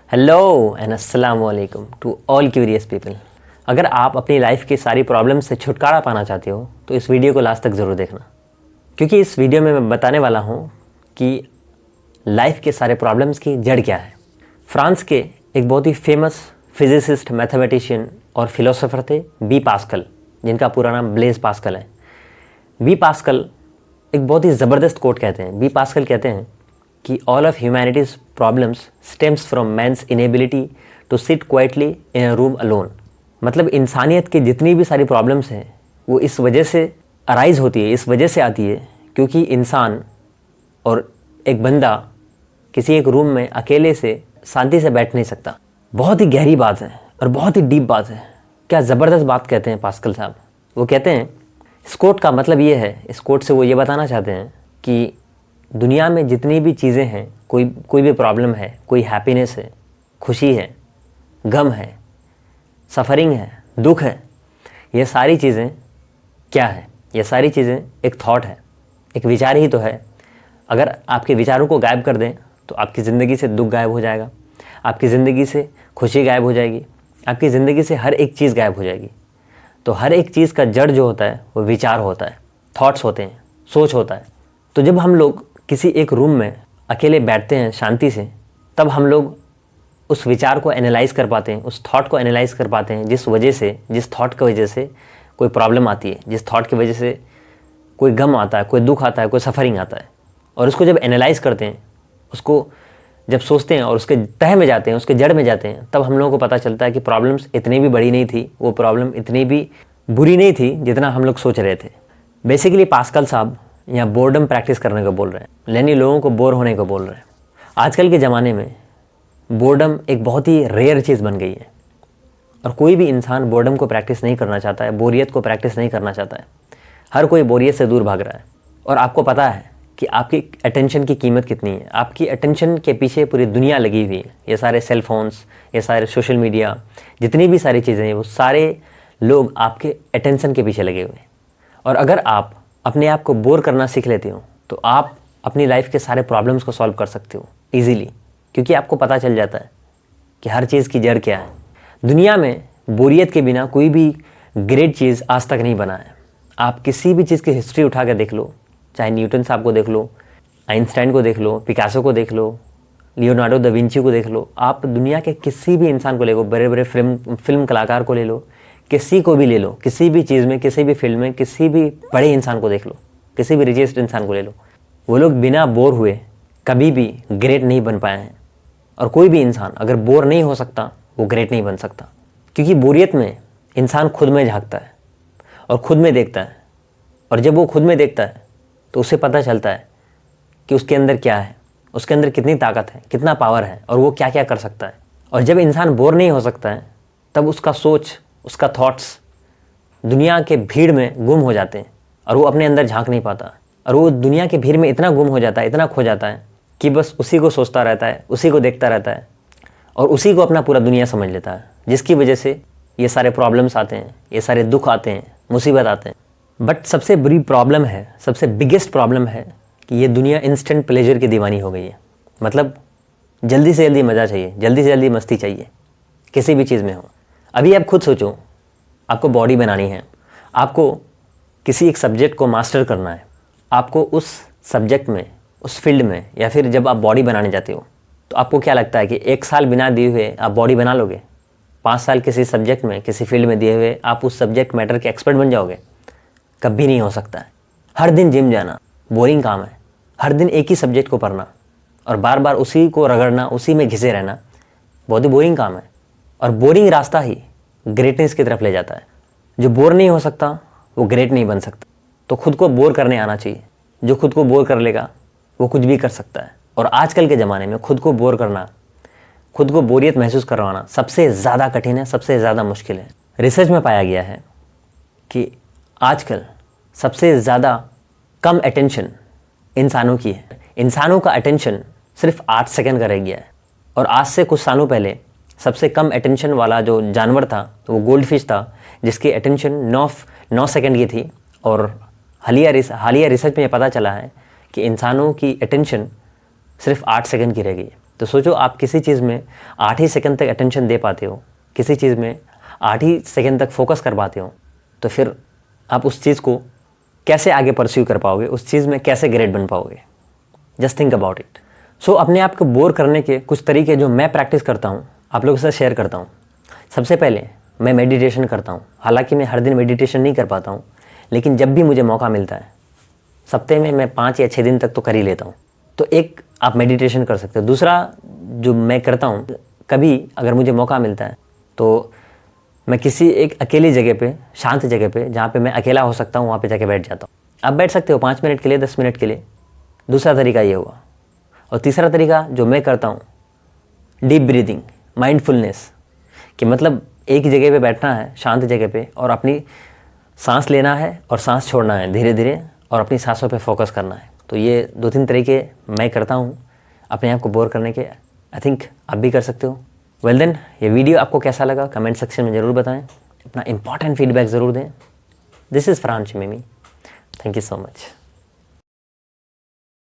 Hello and अस्सलाम वालेकुम to all curious people. अगर आप अपनी लाइफ की सारी प्रॉब्लम से छुटकारा पाना चाहते हो तो इस वीडियो को लास्ट तक ज़रूर देखना, क्योंकि इस वीडियो में मैं बताने वाला हूँ कि लाइफ के सारे प्रॉब्लम्स की जड़ क्या है। फ्रांस के एक बहुत ही फेमस फिजिसिस्ट, मैथमेटिशियन और फिलोसोफर थे बी पास्कल, जिनका पूरा नाम ब्लेज पास्कल है। बी पास्कल एक बहुत ही ज़बरदस्त कोट कहते हैं। बी पास्कल कहते हैं कि all of humanity's problems stems from man's inability to sit quietly in a room alone. मतलब इंसानियत की जितनी भी सारी प्रॉब्लम्स हैं वो इस वजह से अराइज़ होती है, इस वजह से आती है क्योंकि इंसान और एक बंदा किसी एक रूम में अकेले से शांति से बैठ नहीं सकता। बहुत ही गहरी बात है और बहुत ही डीप बात है। क्या ज़बरदस्त बात कहते हैं पास्कल साहब। वो कहते हैं, इस कोट का मतलब ये है, इस कोट से वो ये बताना चाहते हैं कि दुनिया में जितनी भी चीज़ें हैं, कोई भी प्रॉब्लम है, कोई हैप्पीनेस है, खुशी है, गम है, सफ़रिंग है, दुख है, ये सारी चीज़ें क्या है? ये सारी चीज़ें एक थॉट है, एक विचार ही तो है। अगर आपके विचारों को गायब कर दें तो आपकी ज़िंदगी से दुख गायब हो जाएगा, आपकी ज़िंदगी से खुशी गायब हो जाएगी, आपकी ज़िंदगी से हर एक चीज़ गायब हो जाएगी। तो हर एक चीज़ का जड़ जो होता है वो विचार होता है, थॉट्स होते हैं, सोच होता है। तो जब हम लोग किसी एक रूम में अकेले बैठते हैं शांति से, तब हम लोग उस विचार को एनालाइज़ कर पाते हैं, उस थॉट को एनालाइज़ कर पाते हैं जिस थॉट की वजह से कोई प्रॉब्लम आती है, जिस थॉट की वजह से कोई गम आता है, कोई दुख आता है, कोई सफ़रिंग आता है। और उसको जब एनालाइज़ करते हैं, उसको जब सोचते हैं और उसके तह में जाते हैं, उसके जड़ में जाते हैं, तब हम लोगों को पता चलता है कि प्रॉब्लम्स इतनी भी बड़ी नहीं थी, वो प्रॉब्लम इतनी भी बुरी नहीं थी जितना हम लोग सोच रहे थे। बेसिकली पास्कल साहब यहाँ बोर्डम प्रैक्टिस करने को बोल रहे हैं, यानी लोगों को बोर होने को बोल रहे हैं। आजकल के ज़माने में बोर्डम एक बहुत ही रेयर चीज़ बन गई है और कोई भी इंसान बोर्डम को प्रैक्टिस नहीं करना चाहता है, बोरियत को प्रैक्टिस नहीं करना चाहता है। हर कोई बोरियत से दूर भाग रहा है। और आपको पता है कि आपकी अटेंशन की कीमत कितनी है। आपकी अटेंशन के पीछे पूरी दुनिया लगी हुई है। ये सारे सेल फोन्स, ये सारे सोशल मीडिया, जितनी भी सारी चीज़ें हैं, वो सारे लोग आपके अटेंशन के पीछे लगे हुए हैं। और अगर आप अपने आप को बोर करना सीख लेते हो तो आप अपनी लाइफ के सारे प्रॉब्लम्स को सॉल्व कर सकते हो ईजीली, क्योंकि आपको पता चल जाता है कि हर चीज़ की जड़ क्या है। दुनिया में बोरियत के बिना कोई भी ग्रेट चीज़ आज तक नहीं बना है। आप किसी भी चीज़ की हिस्ट्री उठा कर देख लो, चाहे न्यूटन साहब को देख लो, आइंस्टाइन को देख लो, पिकासो को देख लो, लियोनार्डो दा विंची को देख लो, आप दुनिया के किसी भी इंसान को ले लो, बड़े बड़े फिल्म कलाकार को ले लो, किसी को भी ले लो, किसी भी चीज़ में, किसी भी फील्ड में, किसी भी बड़े इंसान को देख लो, किसी भी रिचेस्ट इंसान को ले लो, वो लोग बिना बोर हुए कभी भी ग्रेट नहीं बन पाए हैं। और कोई भी इंसान अगर बोर नहीं हो सकता वो ग्रेट नहीं बन सकता, क्योंकि बोरियत में इंसान खुद में झांकता है और खुद में देखता है। और जब वो खुद में देखता है तो उसे पता चलता है कि उसके अंदर क्या है, उसके अंदर कितनी ताकत है, कितना पावर है और वो क्या क्या कर सकता है। और जब इंसान बोर नहीं हो सकता है तब उसका सोच, उसका थॉट्स दुनिया के भीड़ में गुम हो जाते हैं और वो अपने अंदर झांक नहीं पाता। और वो दुनिया के भीड़ में इतना गुम हो जाता है, इतना खो जाता है कि बस उसी को सोचता रहता है, उसी को देखता रहता है और उसी को अपना पूरा दुनिया समझ लेता है, जिसकी वजह से ये सारे प्रॉब्लम्स आते हैं, ये सारे दुख आते हैं, मुसीबत आते हैं। बट सबसे बड़ी प्रॉब्लम है, सबसे बिगेस्ट प्रॉब्लम है कि ये दुनिया इंस्टेंट प्लेजर की दीवानी हो गई है। मतलब जल्दी से जल्दी मज़ा चाहिए, जल्दी से जल्दी मस्ती चाहिए, किसी भी चीज़ में हो। अभी आप खुद सोचो, आपको बॉडी बनानी है, आपको किसी एक सब्जेक्ट को मास्टर करना है, आपको उस सब्जेक्ट में, उस फील्ड में, या फिर जब आप बॉडी बनाने जाते हो तो आपको क्या लगता है कि 1 साल बिना दिए हुए आप बॉडी बना लोगे? 5 साल किसी सब्जेक्ट में, किसी फील्ड में दिए हुए आप उस सब्जेक्ट मैटर के एक्सपर्ट बन जाओगे? कभी नहीं हो सकता है। हर दिन जिम जाना बोरिंग काम है, हर दिन एक ही सब्जेक्ट को पढ़ना और बार बार उसी को रगड़ना, उसी में घिसे रहना बहुत ही बोरिंग काम है। और बोरिंग रास्ता ही ग्रेटनेस की तरफ ले जाता है। जो बोर नहीं हो सकता वो ग्रेट नहीं बन सकता। तो खुद को बोर करने आना चाहिए। जो खुद को बोर कर लेगा वो कुछ भी कर सकता है। और आजकल के ज़माने में खुद को बोर करना, खुद को बोरियत महसूस करवाना सबसे ज़्यादा कठिन है, सबसे ज़्यादा मुश्किल है। रिसर्च में पाया गया है कि आजकल सबसे ज़्यादा कम अटेंशन इंसानों की है। इंसानों का अटेंशन सिर्फ 8 सेकंड का रह गया है। और आज से कुछ सालों पहले सबसे कम अटेंशन वाला जो जानवर था वो गोल्ड फिश था, जिसकी अटेंशन 9 सेकंड की थी। और हालिया रिसर्च में ये पता चला है कि इंसानों की अटेंशन सिर्फ 8 सेकंड की रह गई है। तो सोचो आप किसी चीज़ में 8 ही सेकंड तक अटेंशन दे पाते हो, किसी चीज़ में 8 ही सेकंड तक फोकस कर पाते हो, तो फिर आप उस चीज़ को कैसे आगे परस्यू कर पाओगे, उस चीज़ में कैसे ग्रेट बन पाओगे। Just think about it. So अपने आप को बोर करने के कुछ तरीके जो मैं प्रैक्टिस करता हूँ आप लोगों के साथ शेयर करता हूँ। सबसे पहले मैं मेडिटेशन करता हूँ। हालांकि मैं हर दिन मेडिटेशन नहीं कर पाता हूँ, लेकिन जब भी मुझे मौका मिलता है, सप्ते में मैं 5 या 6 दिन तक तो कर ही लेता हूँ। तो एक आप मेडिटेशन कर सकते हो। दूसरा जो मैं करता हूँ, कभी अगर मुझे मौका मिलता है तो मैं किसी एक अकेली जगह पे, शांत जगह पे, जहाँ पे मैं अकेला हो सकता हूँ, वहाँ पे जाके बैठ जाता हूँ। आप बैठ सकते हो 5 मिनट के लिए, 10 मिनट के लिए। दूसरा तरीका ये हुआ। और तीसरा तरीका जो मैं करता हूँ, डीप ब्रीदिंग, माइंडफुलनेस, कि मतलब एक ही जगह पे बैठना है, शांत जगह पे, और अपनी सांस लेना है और सांस छोड़ना है धीरे धीरे, और अपनी सांसों पे फोकस करना है। तो ये 2-3 तरीके मैं करता हूँ अपने आप को बोर करने के। आई थिंक आप भी कर सकते हो। वेल देन, ये वीडियो आपको कैसा लगा कमेंट सेक्शन में ज़रूर बताएं। अपना इंपॉर्टेंट फीडबैक ज़रूर दें। This is Farhan Shamimi. Thank you so much.